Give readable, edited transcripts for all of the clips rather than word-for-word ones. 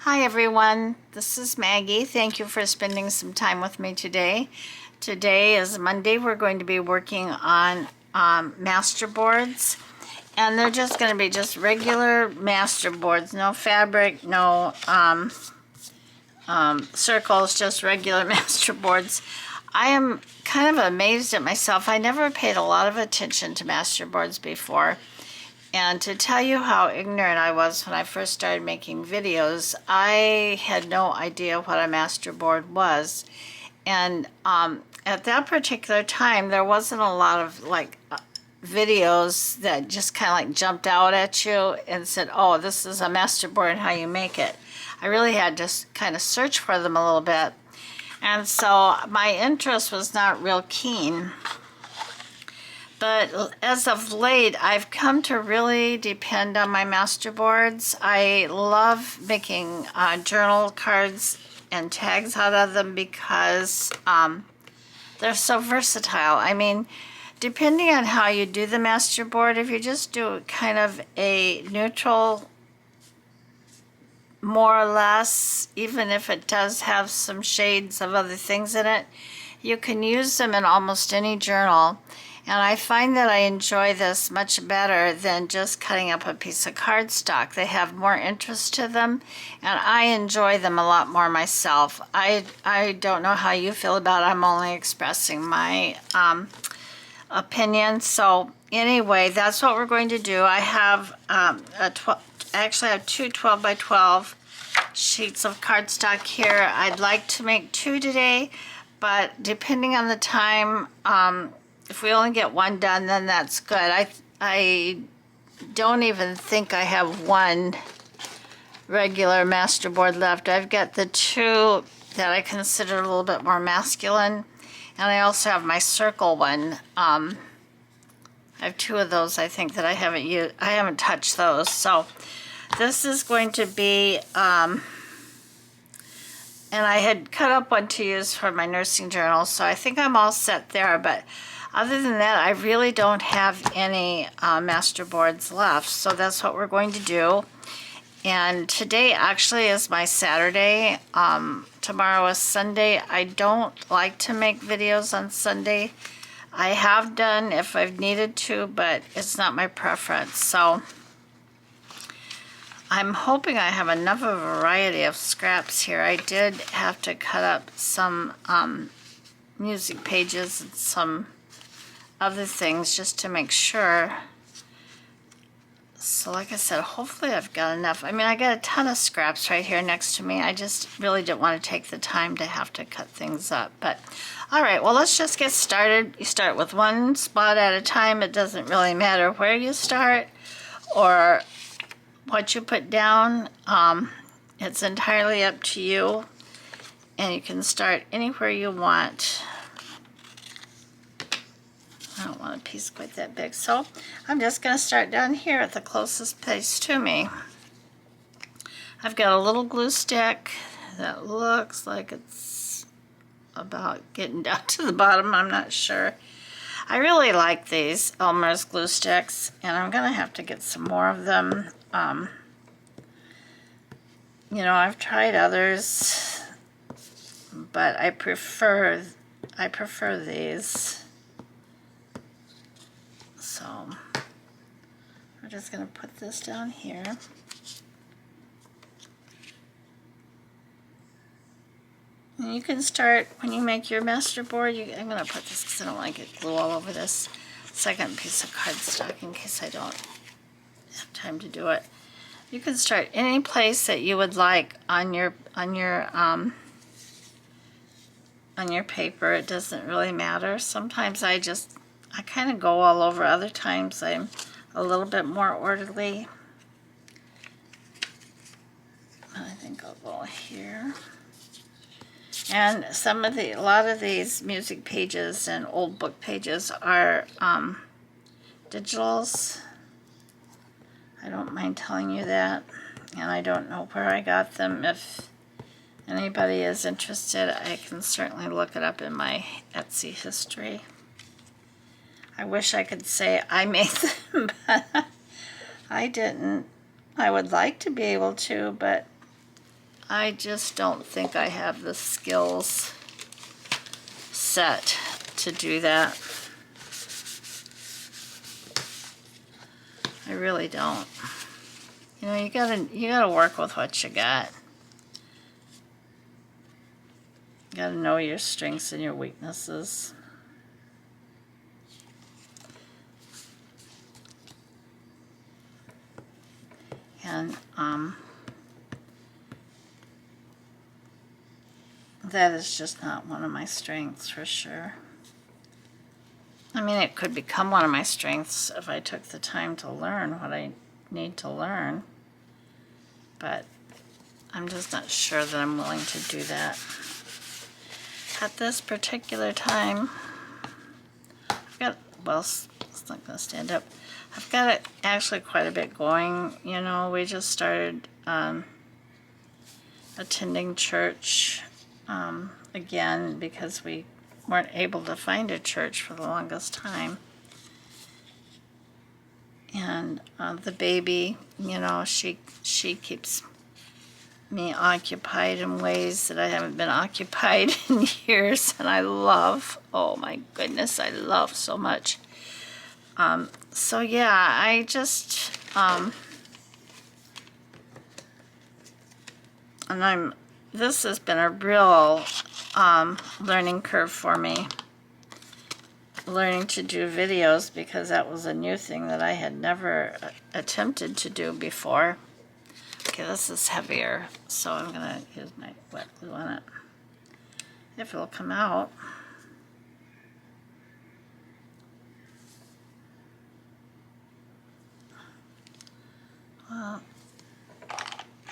Hi everyone, this is Maggie. Thank you for spending some time with me today. Today is Monday. We're going to be working on masterboards, and they're just going to be just regular masterboards, no fabric, no circles, just regular masterboards. I am kind of amazed at myself. I never paid a lot of attention to masterboards before. And to tell you how ignorant I was when I first started making videos, I had no idea what a masterboard was. And at that particular time, there wasn't a lot of videos that just kind of like jumped out at you and said, oh, this is a masterboard and how you make it. I really had to kind of search for them a little bit. And so my interest was not real keen. But as of late, I've come to really depend on my masterboards. I love making journal cards and tags out of them because they're so versatile. I mean, depending on how you do the masterboard, if you just do kind of a neutral, more or less, even if it does have some shades of other things in it, you can use them in almost any journal. And I find that I enjoy this much better than just cutting up a piece of cardstock. They have more interest to them, and I enjoy them a lot more myself. I don't know how you feel about it. I'm only expressing my opinion. So anyway, that's what we're going to do. I have actually I have two 12 by 12 sheets of cardstock here. I'd like to make two today, but depending on the time, if we only get one done, then that's good. I don't even think I have one regular masterboard left. I've got the two that I consider a little bit more masculine, and I also have my circle one. I have two of those, I think, that I haven't used. I haven't touched those. So this is going to be, and I had cut up one to use for my nursing journal, so I think I'm all set there. But other than that, I really don't have any masterboards left, so that's what we're going to do. And today actually is my Saturday. Tomorrow is Sunday. I don't like to make videos on Sunday. I have done if I've needed to, but it's not my preference. So I'm hoping I have enough of a variety of scraps here. I did have to cut up some music pages and some other things just to make sure. So like I said, hopefully I've got enough. I mean, I got a ton of scraps right here next to me. I just really didn't want to take the time to have to cut things up. But all right, well, let's just get started. You start with one spot at a time. It doesn't really matter where you start or what you put down. It's entirely up to you, and you can start anywhere you want. I don't want a piece quite that big, so I'm just going to start down here at the closest place to me. I've got a little glue stick that looks like it's about getting down to the bottom. I'm not sure. I really like these Elmer's glue sticks, and I'm going to have to get some more of them. You know, I've tried others, but I prefer these. So we're just going to put this down here. And you can start when you make your masterboard. I'm going to put this because I don't want to get glue all over this second piece of cardstock in case I don't have time to do it. You can start any place that you would like on your paper. It doesn't really matter. Sometimes I kind of go all over. Other times I'm a little bit more orderly. I think I'll go here. And a lot of these music pages and old book pages are digitals. I don't mind telling you that. And I don't know where I got them. If anybody is interested, I can certainly look it up in my Etsy history. I wish I could say I made them, but I didn't. I would like to be able to, but I just don't think I have the skills set to do that. I really don't. You know, you gotta work with what you got. You gotta know your strengths and your weaknesses. And that is just not one of my strengths for sure. I mean, it could become one of my strengths if I took the time to learn what I need to learn, but I'm just not sure that I'm willing to do that. At this particular time, I've got, well, it's not going to stand up. I've got it actually quite a bit going. You know, we just started attending church again because we weren't able to find a church for the longest time. And the baby, you know, she keeps me occupied in ways that I haven't been occupied in years, and I love, oh my goodness, I love so much. So yeah, I just, and this has been a real learning curve for me, learning to do videos, because that was a new thing that I had never attempted to do before. Okay, this is heavier, so I'm gonna use my wet glue on it, if it'll come out. Well,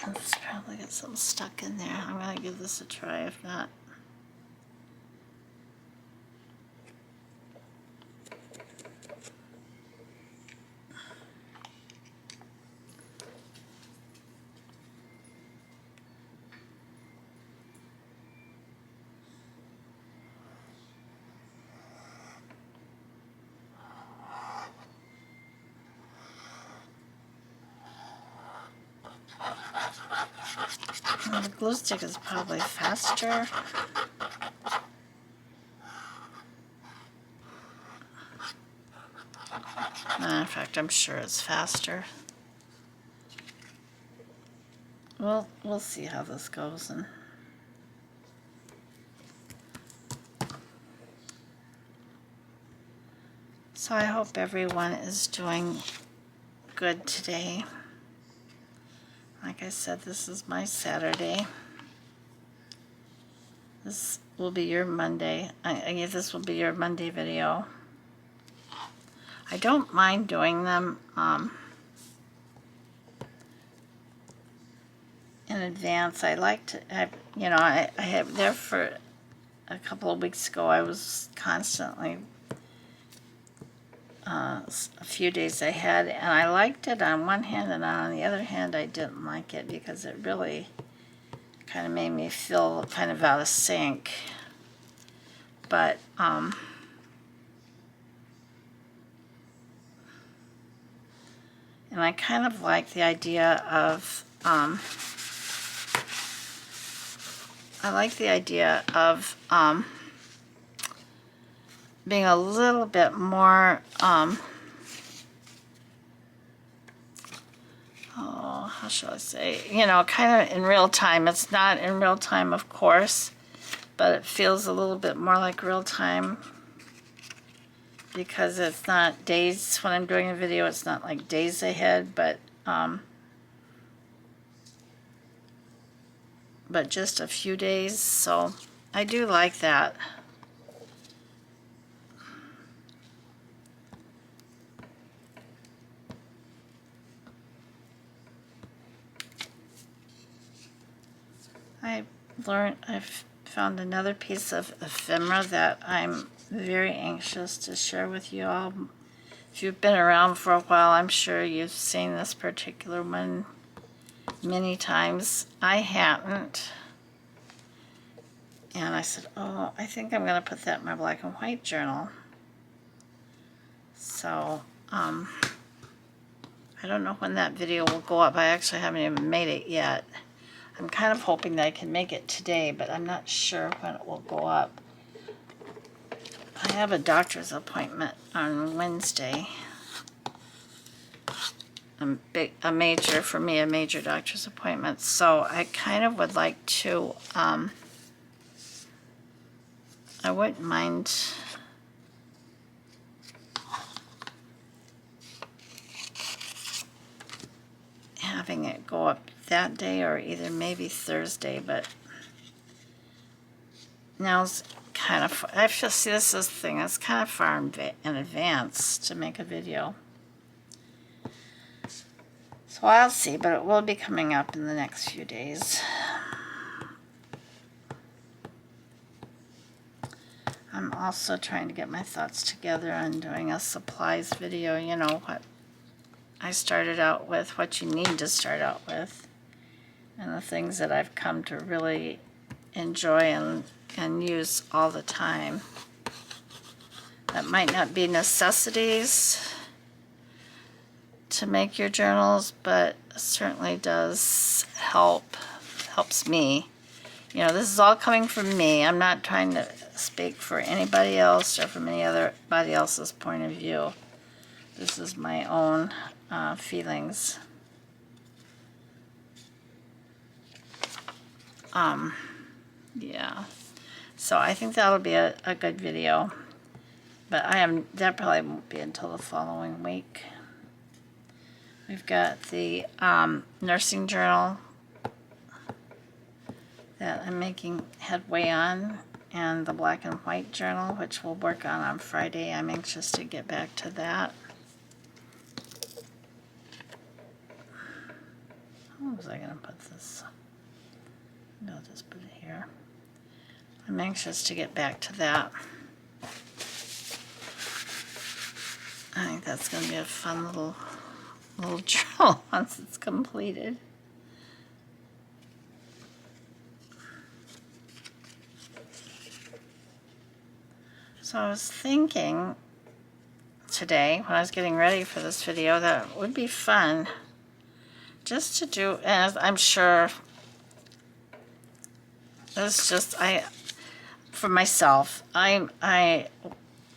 let's probably get something stuck in there. I'm gonna give this a try, if not. Well, the glue stick is probably faster. In fact, I'm sure it's faster. We'll see how this goes. And so I hope everyone is doing good today. Like I said, this is my Saturday. This will be your Monday. This will be your Monday video. I don't mind doing them in advance. I like to have, you know, I have there for a couple of weeks ago, I was constantly a few days ahead, and I liked it on one hand, and on the other hand I didn't like it because it really kind of made me feel kind of out of sync. But and I kind of like the idea of being a little bit more how shall I say, you know, kind of in real time. It's not in real time, of course, but it feels a little bit more like real time because it's not days when I'm doing a video. It's not like days ahead, but just a few days. So I do like that. I've found another piece of ephemera that I'm very anxious to share with you all. If you've been around for a while, I'm sure you've seen this particular one many times. I hadn't. And I said, oh, I think I'm going to put that in my black and white journal. So, I don't know when that video will go up. I actually haven't even made it yet. I'm kind of hoping that I can make it today, but I'm not sure when it will go up. I have a doctor's appointment on Wednesday. A major doctor's appointment. So I kind of would like to, I wouldn't mind having it go up that day or either maybe Thursday, but now's kind of, I feel, see, this is the thing, it's kind of far in advance to make a video. So I'll see, but it will be coming up in the next few days. I'm also trying to get my thoughts together on doing a supplies video, you know, what I started out with, what you need to start out with, and the things that I've come to really enjoy and use all the time. That might not be necessities to make your journals, but certainly does helps me. You know, this is all coming from me. I'm not trying to speak for anybody else or from anybody else's point of view. This is my own feelings. Yeah. So I think that'll be a good video. But that probably won't be until the following week. We've got the nursing journal that I'm making headway on, and the black and white journal, which we'll work on Friday. I'm anxious to get back to that. How was I going to put this? No, just put it here. I'm anxious to get back to that. I think that's going to be a fun little journal once it's completed. So I was thinking today, when I was getting ready for this video, that it would be fun just to do, as I'm sure, it's just, for myself, I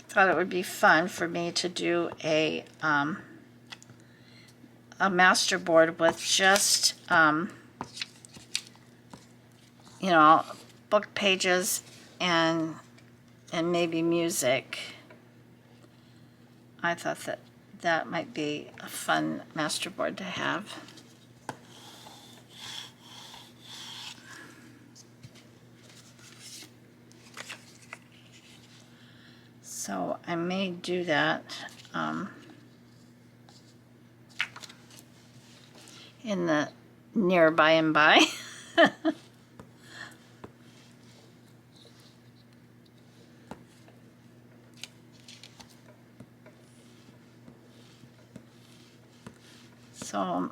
thought it would be fun for me to do a masterboard with just, you know, book pages and maybe music. I thought that might be a fun masterboard to have. So I may do that in the near by and by. So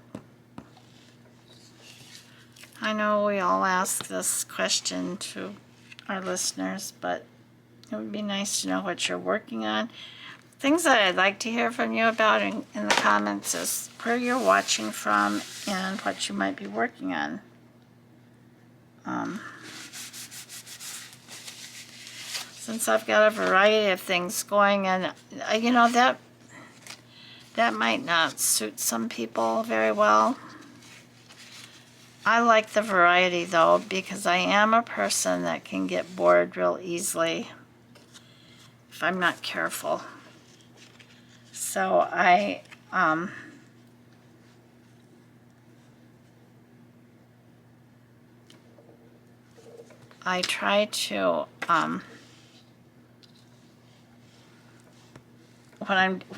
I know we all ask this question to our listeners, but it would be nice to know what you're working on. Things that I'd like to hear from you about in the comments is where you're watching from and what you might be working on. Since I've got a variety of things going, and you know, that might not suit some people very well. I like the variety though, because I am a person that can get bored real easily if I'm not careful. So I try to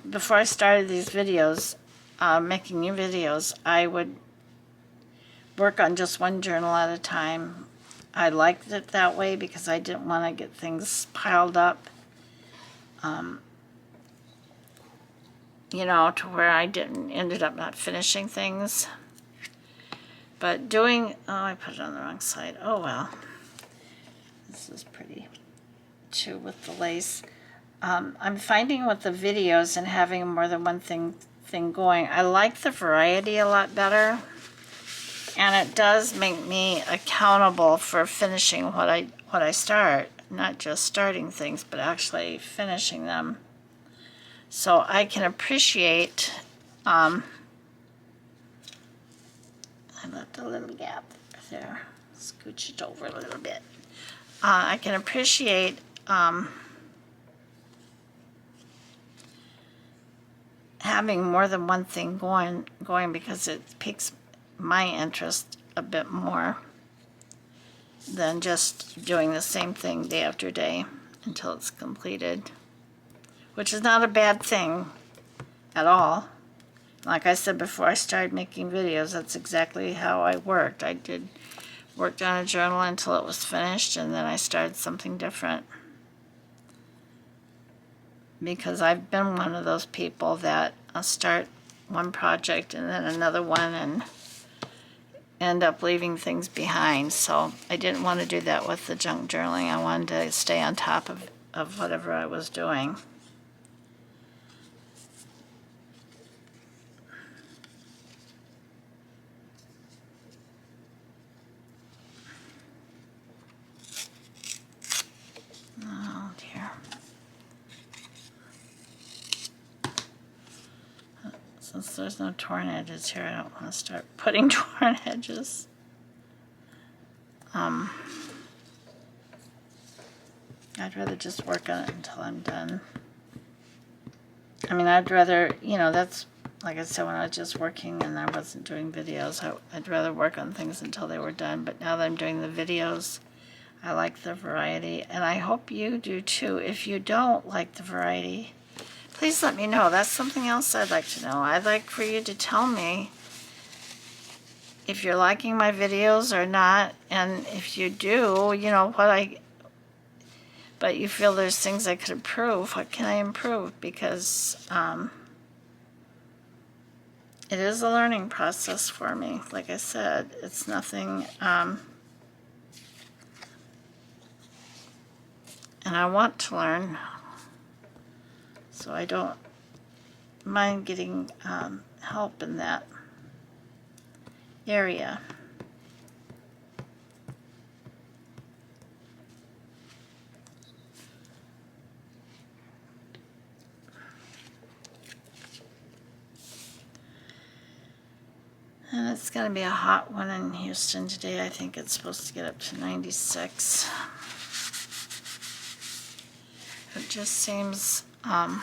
before I started these videos, making new videos, I would work on just one journal at a time. I liked it that way because I didn't want to get things piled up, you know, to where I ended up not finishing things. But doing, oh, I put it on the wrong side. Oh well. This is pretty too with the lace. I'm finding with the videos and having more than one thing going, I like the variety a lot better. And it does make me accountable for finishing what I start, not just starting things, but actually finishing them. So I can appreciate, I left a little gap there, scooch it over a little bit. I can appreciate having more than one thing going because it piques my interest a bit more than just doing the same thing day after day until it's completed, which is not a bad thing at all. Like I said before I started making videos, that's exactly how I worked. I worked on a journal until it was finished, and then I started something different. Because I've been one of those people that start one project and then another one and end up leaving things behind. So I didn't want to do that with the junk journaling. I wanted to stay on top of whatever I was doing. Oh dear. Since there's no torn edges here, I don't want to start putting torn edges. I'd rather just work on it until I'm done. I mean, I'd rather, that's, like I said, when I was just working and I wasn't doing videos, I'd rather work on things until they were done. But now that I'm doing the videos, I like the variety. And I hope you do too. If you don't like the variety, please let me know. That's something else I'd like to know. I'd like for you to tell me if you're liking my videos or not. And if you do, but you feel there's things I could improve, what can I improve? Because it is a learning process for me. Like I said, it's nothing, and I want to learn, so I don't mind getting help in that area. And it's going to be a hot one in Houston today. I think it's supposed to get up to 96. It just seems, but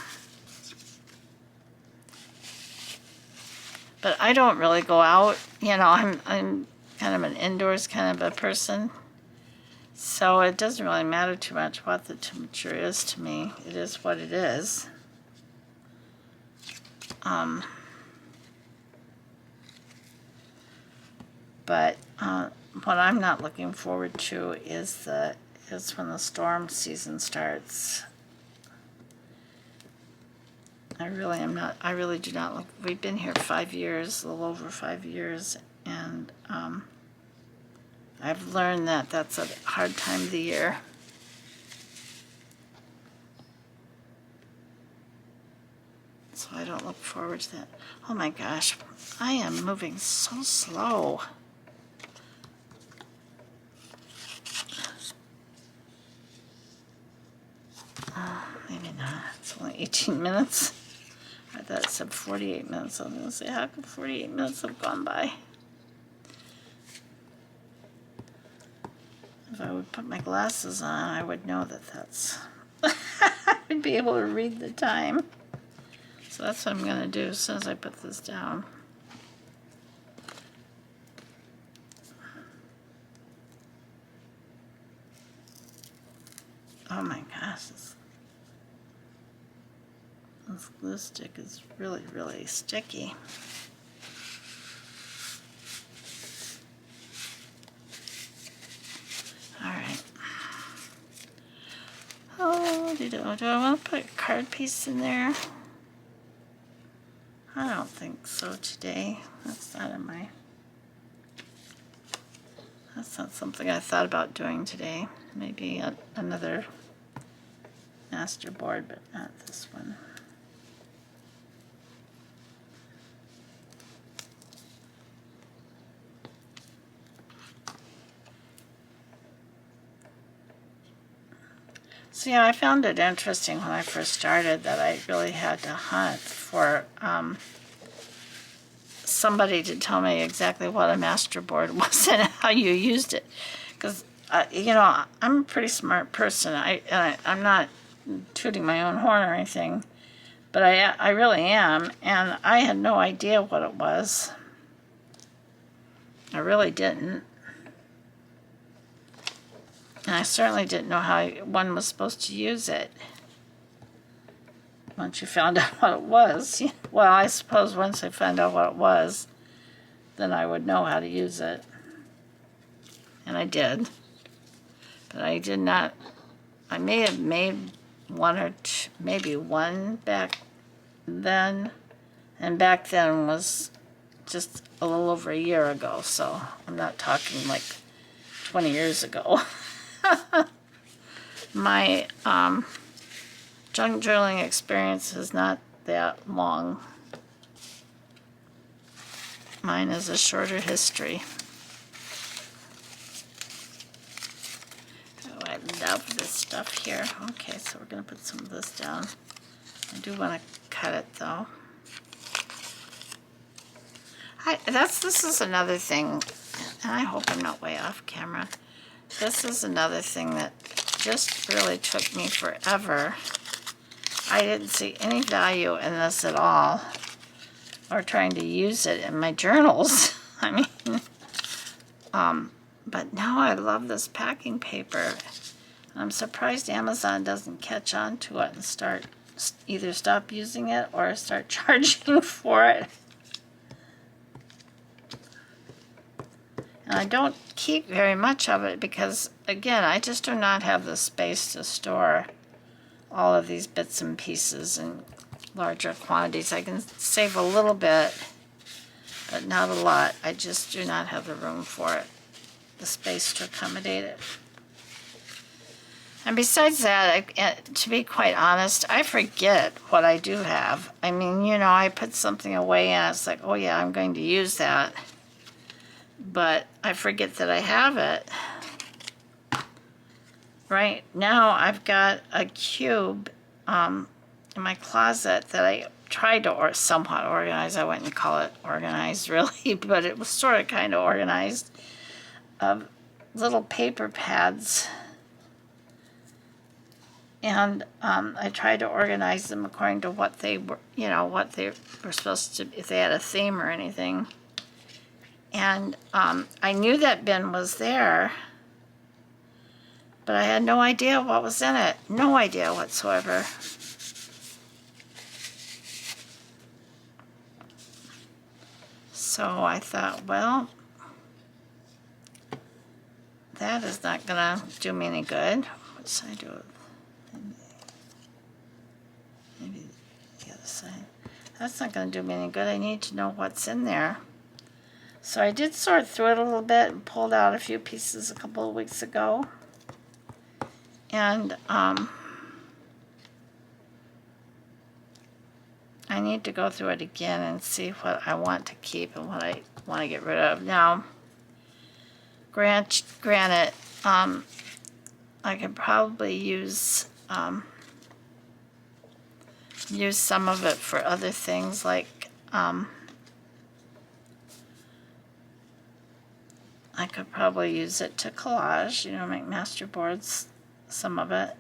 I don't really go out. I'm kind of an indoors kind of a person. So it doesn't really matter too much what the temperature is to me. It is what it is. But what I'm not looking forward to is when the storm season starts. I really am not. I really do not look. We've been here 5 years, a little over 5 years, and I've learned that that's a hard time of the year. So I don't look forward to that. Oh my gosh, I am moving so slow. Maybe not. It's only 18 minutes. I thought it said 48 minutes. I was going to say, how could 48 minutes have gone by? If I would put my glasses on, I would know that that's... I would be able to read the time. So that's what I'm going to do as soon as I put this down. Oh my gosh, this glue stick is really, really sticky. All right. Oh, do I want to put a card piece in there? I don't think so today. That's not something I thought about doing today. Maybe another Masterboard, but not this one. So yeah, I found it interesting when I first started that I really had to hunt for somebody to tell me exactly what a masterboard was and how you used it. Because, you know, I'm a pretty smart person. I'm not tooting my own horn or anything, but I really am, and I had no idea what it was. I really didn't. And I certainly didn't know how one was supposed to use it. Once you found out what it was, well, I suppose once I found out what it was, then I would know how to use it. And I did. But I did not, I may have made one or two, maybe one back then. And back then was just a little over a year ago, so I'm not talking like 20 years ago. My junk journaling experience is not that long. Mine is a shorter history. Oh, I love this stuff here. Okay, so we're going to put some of this down. I do want to cut it though. This is another thing, and I hope I'm not way off camera. This is another thing that just really took me forever. I didn't see any value in this at all, or trying to use it in my journals. I mean, but now I love this packing paper. I'm surprised Amazon doesn't catch on to it and either stop using it or start charging for it. And I don't keep very much of it because, again, I just do not have the space to store all of these bits and pieces in larger quantities. I can save a little bit, but not a lot. I just do not have the room for it, the space to accommodate it. And besides that, to be quite honest, I forget what I do have. I mean, you know, I put something away and it's like, oh yeah, I'm going to use that. But I forget that I have it. Right now I've got a cube in my closet that I tried to somewhat organize. I wouldn't call it organized really, but it was sort of kind of organized, of little paper pads. And I tried to organize them according to what they were, you know, what they were supposed to, if they had a theme or anything. And I knew that bin was there, but I had no idea what was in it. No idea whatsoever. So I thought, well, that is not going to do me any good. What should I do? Maybe the other side. That's not going to do me any good. I need to know what's in there. So I did sort through it a little bit and pulled out a few pieces a couple of weeks ago. And I need to go through it again and see what I want to keep and what I want to get rid of. Now, granted, I could probably use some of it for other things, like I could probably use it to collage, you know, make masterboards, some of it.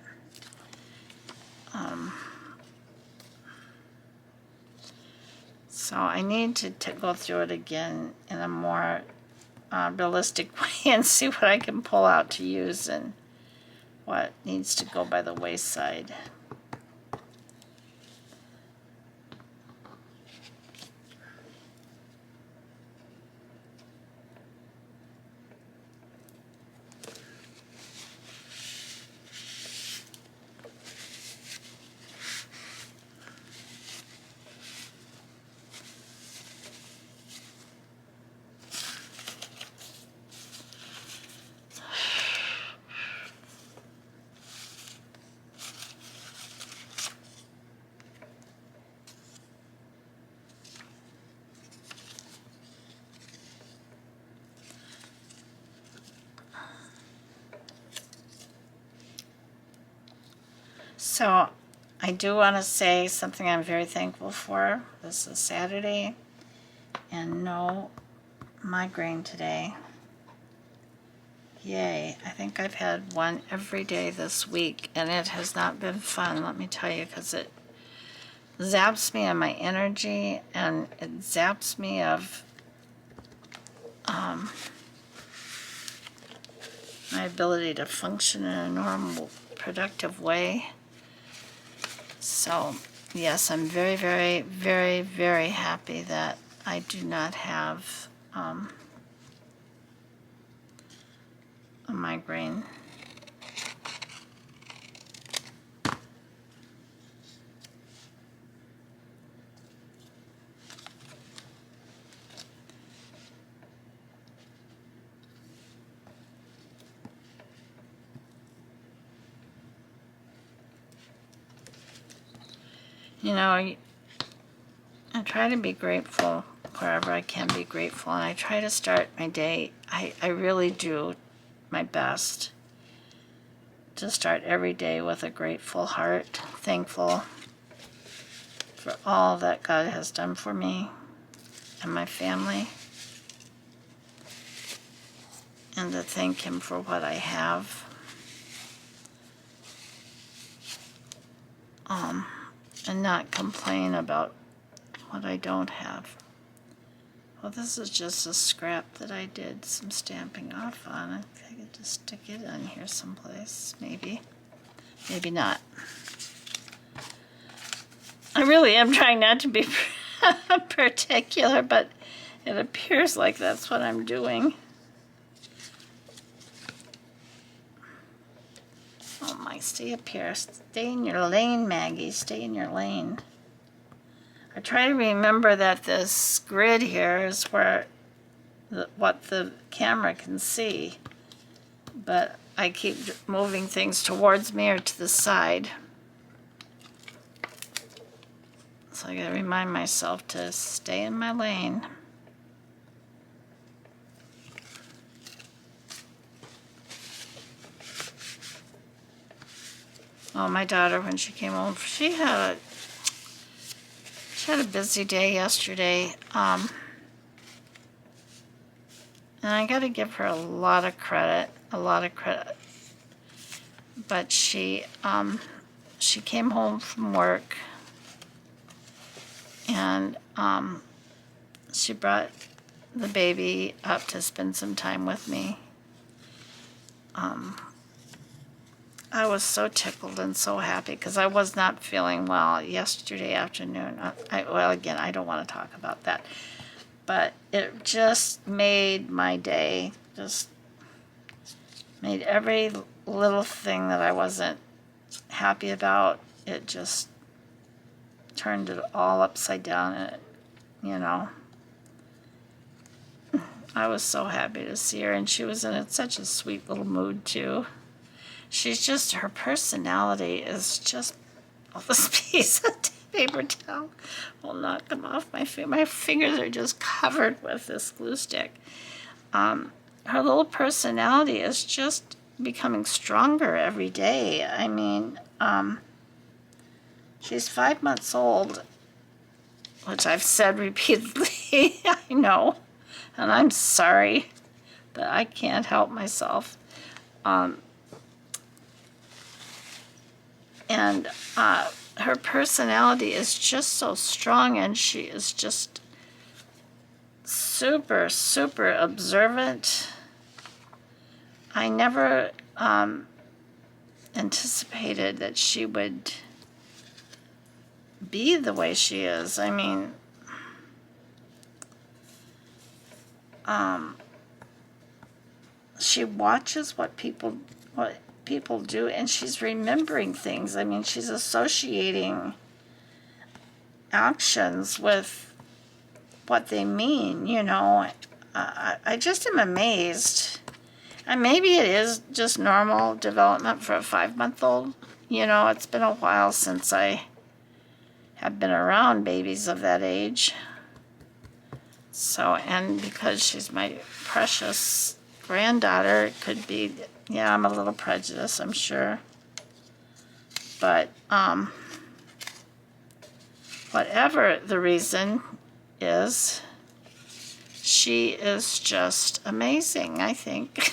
So I need to go through it again in a more realistic way and see what I can pull out to use and what needs to go by the wayside. So I do want to say something I'm very thankful for. This is Saturday and no migraine today. Yay. I think I've had one every day this week and it has not been fun, let me tell you, because it zaps me of my energy and it zaps me of my ability to function in a normal, productive way. So, yes, I'm very, very, very, very happy that I do not have a migraine. You know, I try to be grateful wherever I can be grateful, and I try to start my day. I really do my best to start every day with a grateful heart, thankful for all that God has done for me and my family, and to thank Him for what I have. And not complain about what I don't have. Well, this is just a scrap that I did some stamping off on. I could just stick it on here someplace, maybe. Maybe not. I really am trying not to be particular, but it appears like that's what I'm doing. Oh my, stay up here. Stay in your lane, Maggie. Stay in your lane. I try to remember that this grid here is where what the camera can see, but I keep moving things towards me or to the side. So I gotta remind myself to stay in my lane. Oh, my daughter, when she came home, she had a busy day yesterday. And I got to give her a lot of credit. But she came home from work, and she brought the baby up to spend some time with me. I was so tickled and so happy because I was not feeling well yesterday afternoon. Well, again, I don't want to talk about that. But it just made my day, just made every little thing that I wasn't happy about, it just turned it all upside down. And, you know, I was so happy to see her, and she was in such a sweet little mood, too. She's just, her personality is just, well, this piece of paper towel will not come off my finger. My fingers are just covered with this glue stick. Her little personality is just becoming stronger every day. I mean, she's 5 months old, which I've said repeatedly, I know, and I'm sorry, but I can't help myself. And her personality is just so strong, and she is just super, super observant. I never anticipated that she would be the way she is. I mean, she watches what people do, and she's remembering things. I mean, she's associating actions with what they mean, you know. I just am amazed. And maybe it is just normal development for a 5-month-old. You know, it's been a while since I have been around babies of that age. So, and because she's my precious granddaughter, it could be, yeah, I'm a little prejudiced, I'm sure. but whatever the reason is, she is just amazing, I think.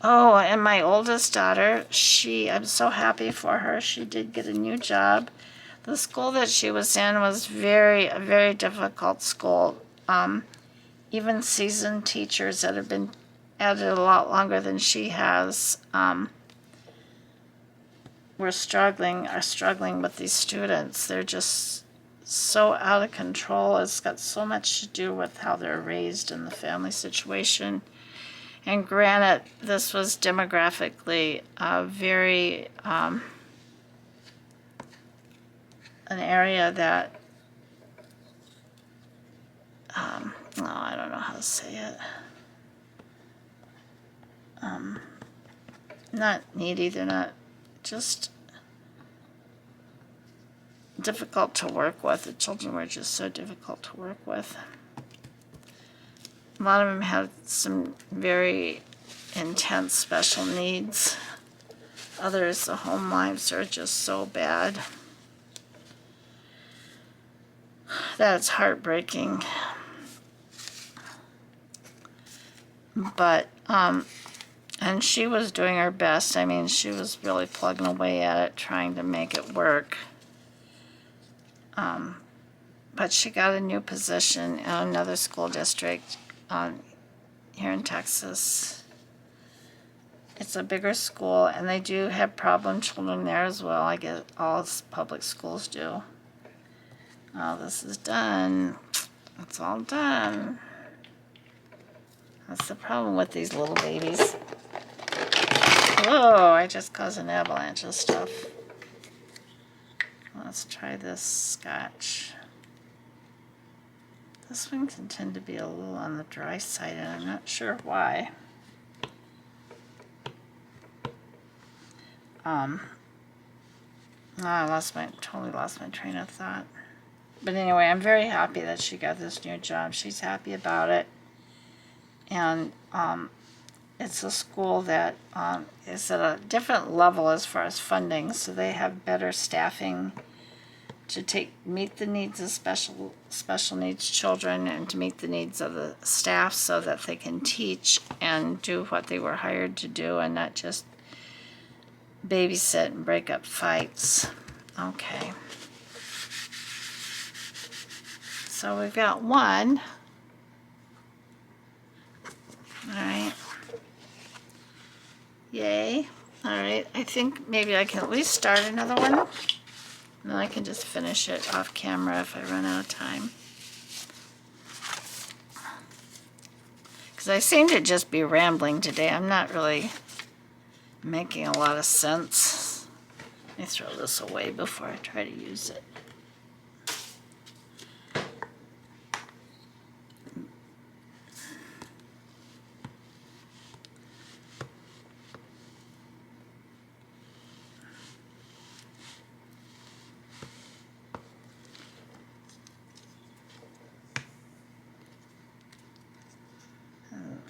Oh, and my oldest daughter, I'm so happy for her. She did get a new job. The school that she was in was a very difficult school. Even seasoned teachers that have been at it a lot longer than she has are struggling with these students. They're just so out of control. It's got so much to do with how they're raised and the family situation. And granted, this was demographically very an area that no, I don't know how to say it. Not needy, they're not, just difficult to work with. The children were just so difficult to work with. A lot of them had some very intense special needs. Others, the home lives are just so bad that it's heartbreaking. But, and she was doing her best. I mean, she was really plugging away at it, trying to make it work. But she got a new position in another school district here in Texas. It's a bigger school, and they do have problem children there as well. I guess all public schools do. Oh, this is done. It's all done. That's the problem with these little babies. Whoa, I just caused an avalanche of stuff. Let's try this scotch. This one can tend to be a little on the dry side, and I'm not sure why. I totally lost my train of thought. But anyway, I'm very happy that she got this new job. She's happy about it. And it's a school that is at a different level as far as funding, so they have better staffing to meet the needs of special needs children and to meet the needs of the staff so that they can teach and do what they were hired to do and not just babysit and break up fights. Okay. So we've got one. All right. Yay. All right. I think maybe I can at least start another one. And then I can just finish it off camera if I run out of time. Because I seem to just be rambling today. I'm not really making a lot of sense. Let me throw this away before I try to use it.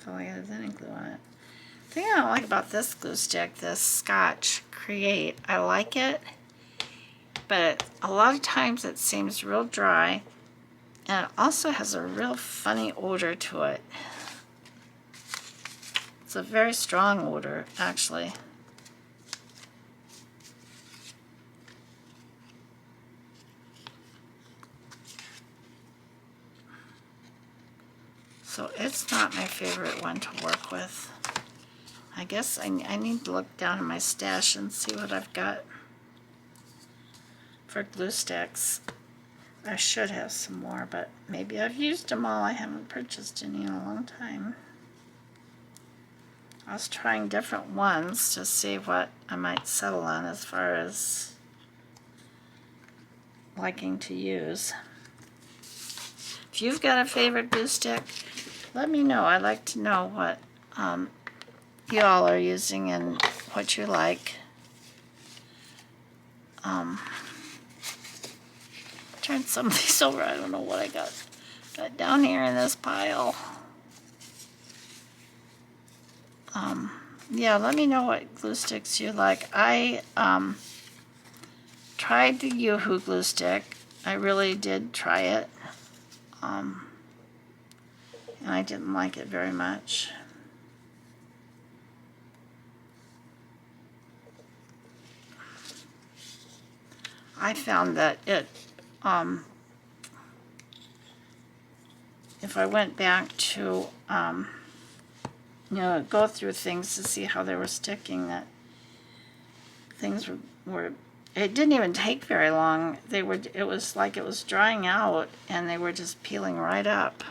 So I got any glue on it. The thing I don't like about this glue stick, this Scotch Create, I like it, but a lot of times it seems real dry, and it also has a real funny odor to it. It's a very strong odor, actually. So it's not my favorite one to work with. I guess I need to look down in my stash and see what I've got for glue sticks. I should have some more, but maybe I've used them all. I haven't purchased any in a long time. I was trying different ones to see what I might settle on as far as liking to use. If you've got a favorite glue stick, let me know. I'd like to know what you all are using and what you like. Turn some of these over. I don't know what I got down here in this pile. yeah, let me know what glue sticks you like. I tried the Yoo-Hoo glue stick. I really did try it. And I didn't like it very much. I found that it, if I went back to, go through things to see how they were sticking, that things were it didn't even take very long. It was like it was drying out and they were just peeling right up.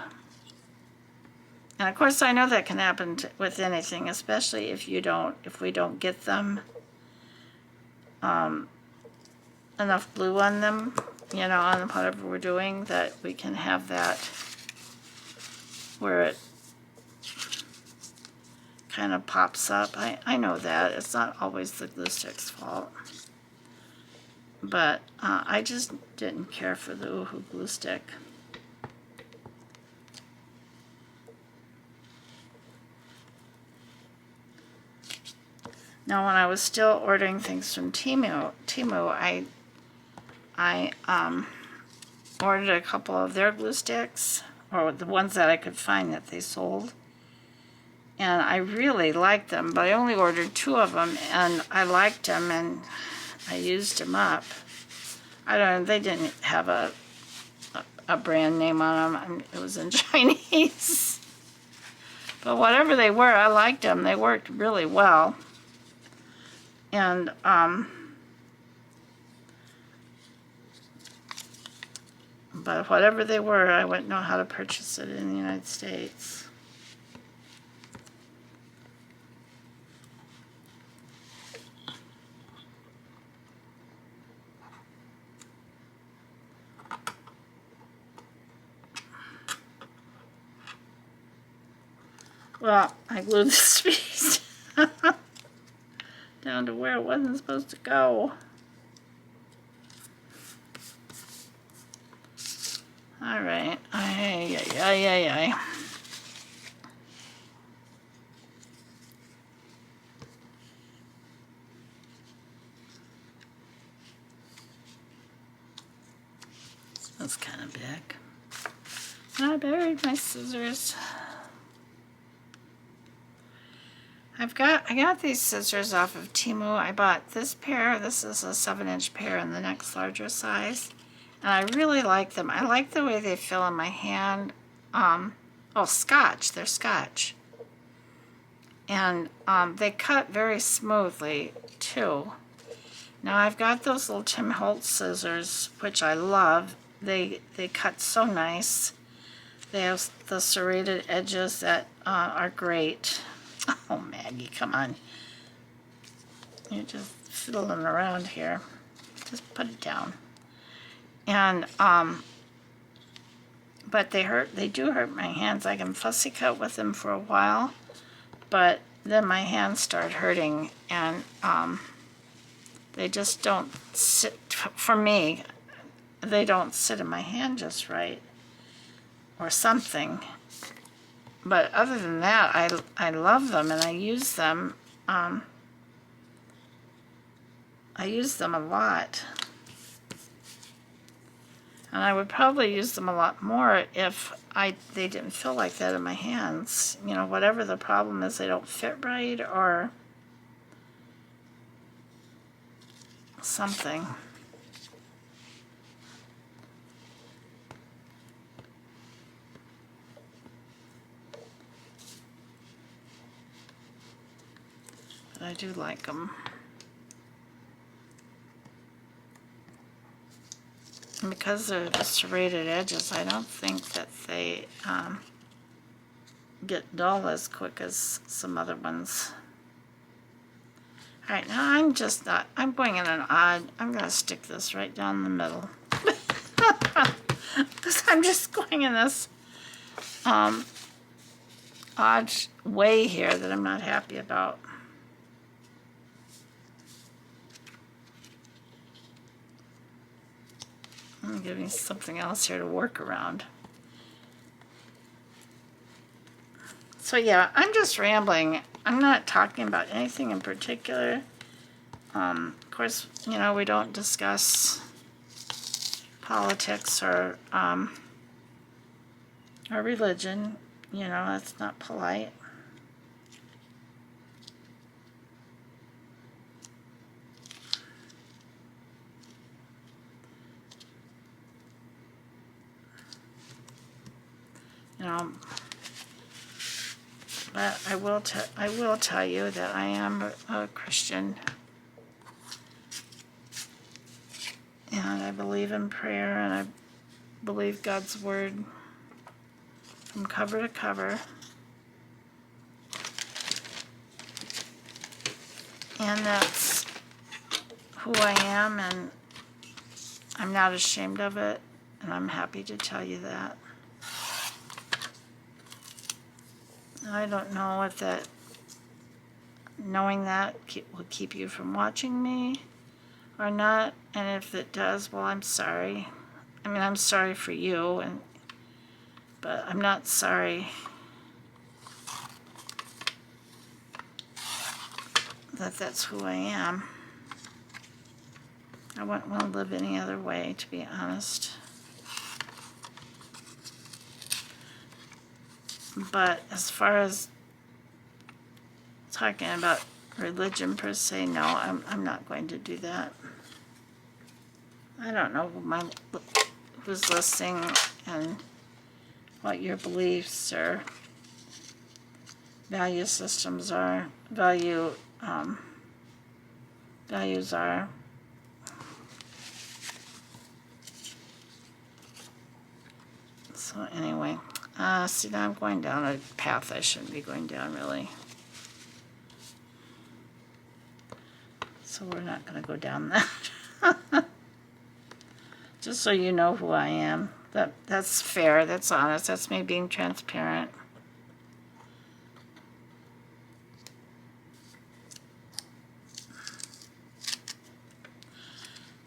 And of course I know that can happen with anything, especially if we don't get them enough glue on them, on whatever we're doing, that we can have that where it kind of pops up. I know that. It's not always the glue stick's fault. But I just didn't care for the Yoo-Hoo glue stick. Now when I was still ordering things from Temu, I ordered a couple of their glue sticks, or the ones that I could find that they sold. And I really liked them, but I only ordered 2 of them, and I liked them, and I used them up. I don't know, they didn't have a brand name on them. It was in Chinese. But whatever they were, I liked them. They worked really well. And but whatever they were, I wouldn't know how to purchase it in the United States. Well, I glued this piece down to where it wasn't supposed to go. All right. Ay. That's kind of big. And I buried my scissors. I got these scissors off of Temu. I bought this pair. This is a 7-inch pair in the next larger size. And I really like them. I like the way they feel in my hand. Scotch. They're Scotch. And they cut very smoothly, too. Now I've got those little Tim Holtz scissors, which I love. They cut so nice. They have the serrated edges that are great. Oh, Maggie, come on. You're just fiddling around here. Just put it down. And, but they do hurt my hands. I can fussy cut with them for a while, but then my hands start hurting, and they just don't sit, for me, they don't sit in my hand just right, or something. But other than that, I love them, and I use them. I use them a lot. And I would probably use them a lot more if they didn't feel like that in my hands. Whatever the problem is, they don't fit right or something. But I do like them. And because they're the serrated edges, I don't think that they get dull as quick as some other ones. Alright, now I'm going in an odd, I'm going to stick this right down the middle. Because I'm just going in this odd way here that I'm not happy about. I'm giving something else here to work around. So yeah, I'm just rambling. I'm not talking about anything in particular. Of course, you know, we don't discuss politics or religion. You know, that's not polite. You know, but I will tell you that I am a Christian, and I believe in prayer, and I believe God's word from cover to cover. And that's who I am, and I'm not ashamed of it, and I'm happy to tell you that. I don't know if that, knowing that will keep you from watching me or not, and if it does, well, I'm sorry. I mean, I'm sorry for you, but I'm not sorry that that's who I am. I wouldn't want to live any other way, to be honest. But as far as talking about religion per se, no, I'm not going to do that. I don't know who's listening and what your beliefs or value systems are, values are. So anyway, see, now I'm going down a path I shouldn't be going down, really. So we're not going to go down that. Just so you know who I am. That's fair, that's honest, that's me being transparent.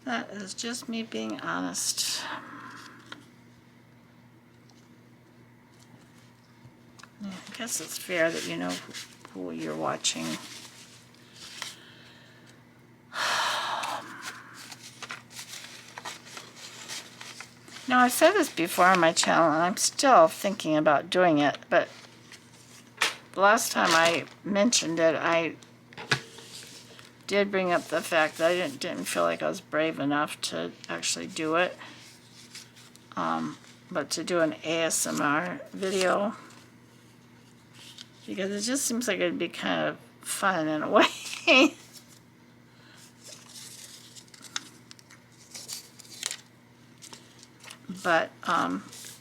That is just me being honest. Yeah, I guess it's fair that you know who you're watching. Now, I've said this before on my channel, and I'm still thinking about doing it, but the last time I mentioned it, I did bring up the fact that I didn't feel like I was brave enough to actually do it. But to do an ASMR video, because it just seems like it'd be kind of fun in a way. But,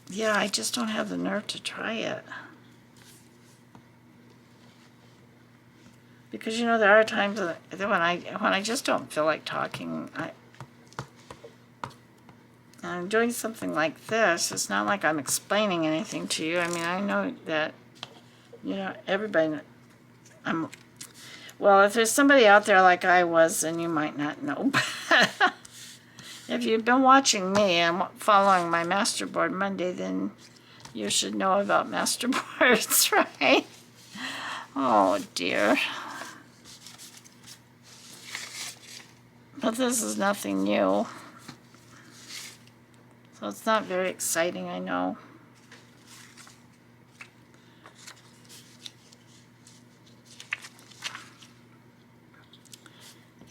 yeah, I just don't have the nerve to try it. Because, you know, there are times that when I just don't feel like talking, I'm doing something like this. It's not like I'm explaining anything to you. I mean, I know that, you know, everybody, well, if there's somebody out there like I was, then you might not know. If you've been watching me and following my Masterboard Monday, then you should know about Masterboards, right? Oh, dear. But this is nothing new. So it's not very exciting, I know.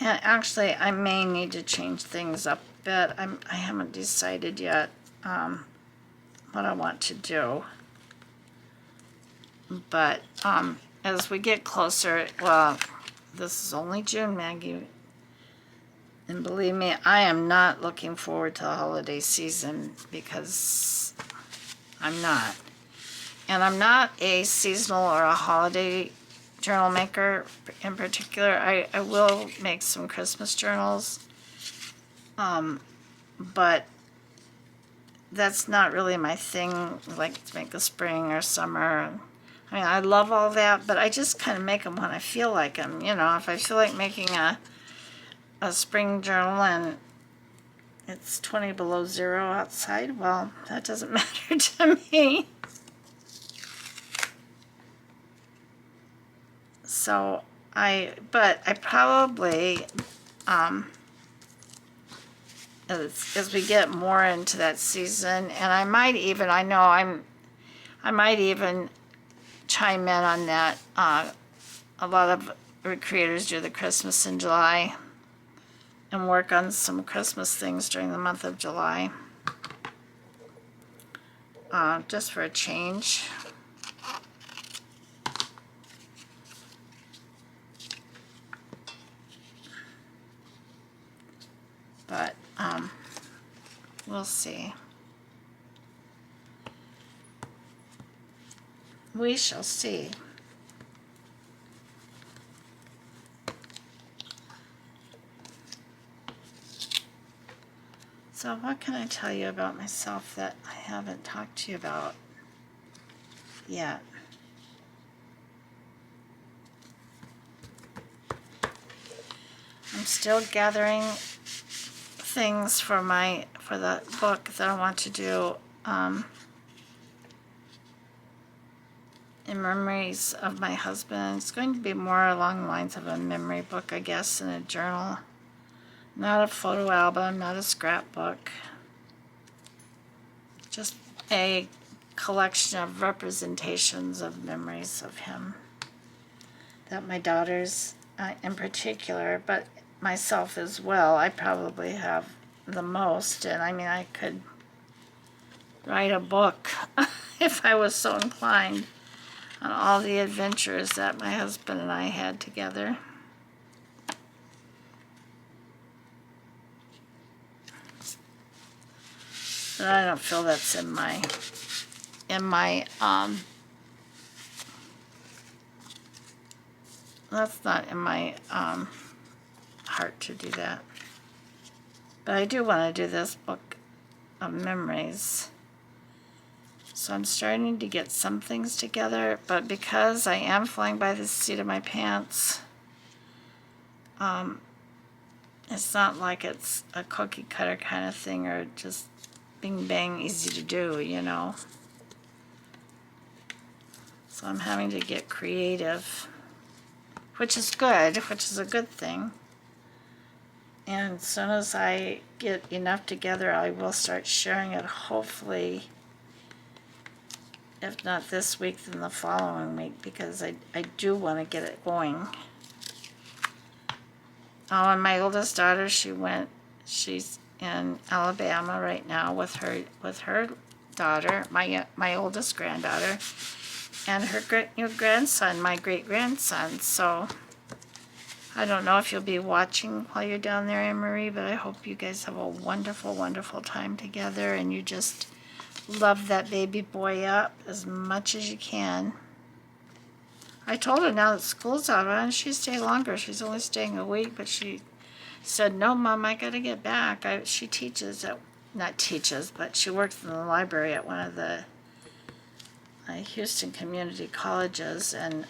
And actually, I may need to change things up a bit. I haven't decided yet what I want to do. But as we get closer, well, this is only June, Maggie. And believe me, I am not looking forward to the holiday season, because I'm not. And I'm not a seasonal or a holiday journal maker in particular. I will make some Christmas journals, but that's not really my thing, like to make the spring or summer. I mean, I love all that, but I just kind of make them when I feel like them. You know, if I feel like making a spring journal and it's 20 below zero outside, well, that doesn't matter to me. So but I probably, as we get more into that season, and I might even, I might even chime in on that. A lot of creators do the Christmas in July and work on some Christmas things during the month of July, just for a change. But we'll see. We shall see. So what can I tell you about myself that I haven't talked to you about yet? I'm still gathering things for the book that I want to do, in memories of my husband. It's going to be more along the lines of a memory book, I guess, and a journal. Not a photo album, not a scrapbook. Just a collection of representations of memories of him that my daughters, in particular, but myself as well, I probably have the most. And I mean, I could write a book if I was so inclined, on all the adventures that my husband and I had together. But I don't feel that's in my that's not in my heart to do that. But I do want to do this book of memories. So I'm starting to get some things together, but because I am flying by the seat of my pants, it's not like it's a cookie cutter kind of thing, or just bing bang easy to do, you know. So I'm having to get creative, which is good, which is a good thing. And as soon as I get enough together, I will start sharing it, hopefully, if not this week, then the following week, because I do want to get it going. Oh, and my oldest daughter, she's in Alabama right now with her daughter, my oldest granddaughter, and her grandson, my great-grandson. So I don't know if you'll be watching while you're down there, Anne-Marie, but I hope you guys have a wonderful, wonderful time together, and you just love that baby boy up as much as you can. I told her now that school's out, why don't she stay longer? She's only staying a week, but she said, no, Mom, I got to get back. She teaches not teaches, but she works in the library at one of the Houston community colleges, and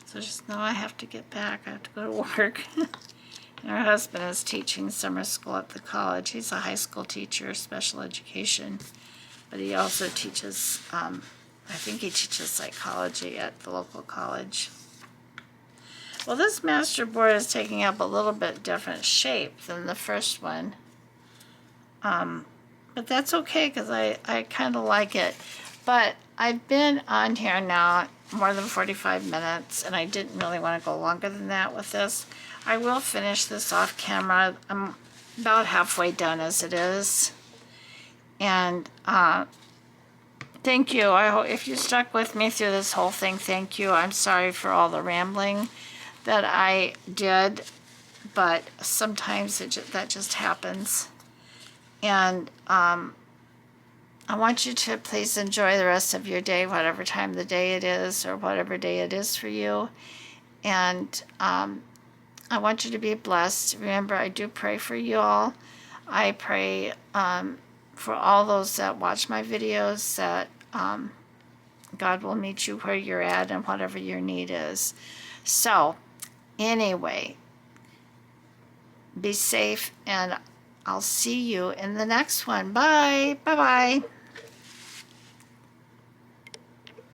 so she said, no, I have to get back. I have to go to work. And her husband is teaching summer school at the college. He's a high school teacher, special education, but he also teaches, I think he teaches psychology at the local college. Well, this masterboard is taking up a little bit different shape than the first one, but that's okay, because I kind of like it. But I've been on here now more than 45 minutes, and I didn't really want to go longer than that with this. I will finish this off camera. I'm about halfway done as it is. And thank you. I hope if you stuck with me through this whole thing, thank you. I'm sorry for all the rambling that I did, but sometimes that just happens. And I want you to please enjoy the rest of your day, whatever time of the day it is, or whatever day it is for you. And I want you to be blessed. Remember, I do pray for you all. I pray for all those that watch my videos, that God will meet you where you're at and whatever your need is. So, anyway, be safe, and I'll see you in the next one. Bye. Bye-bye.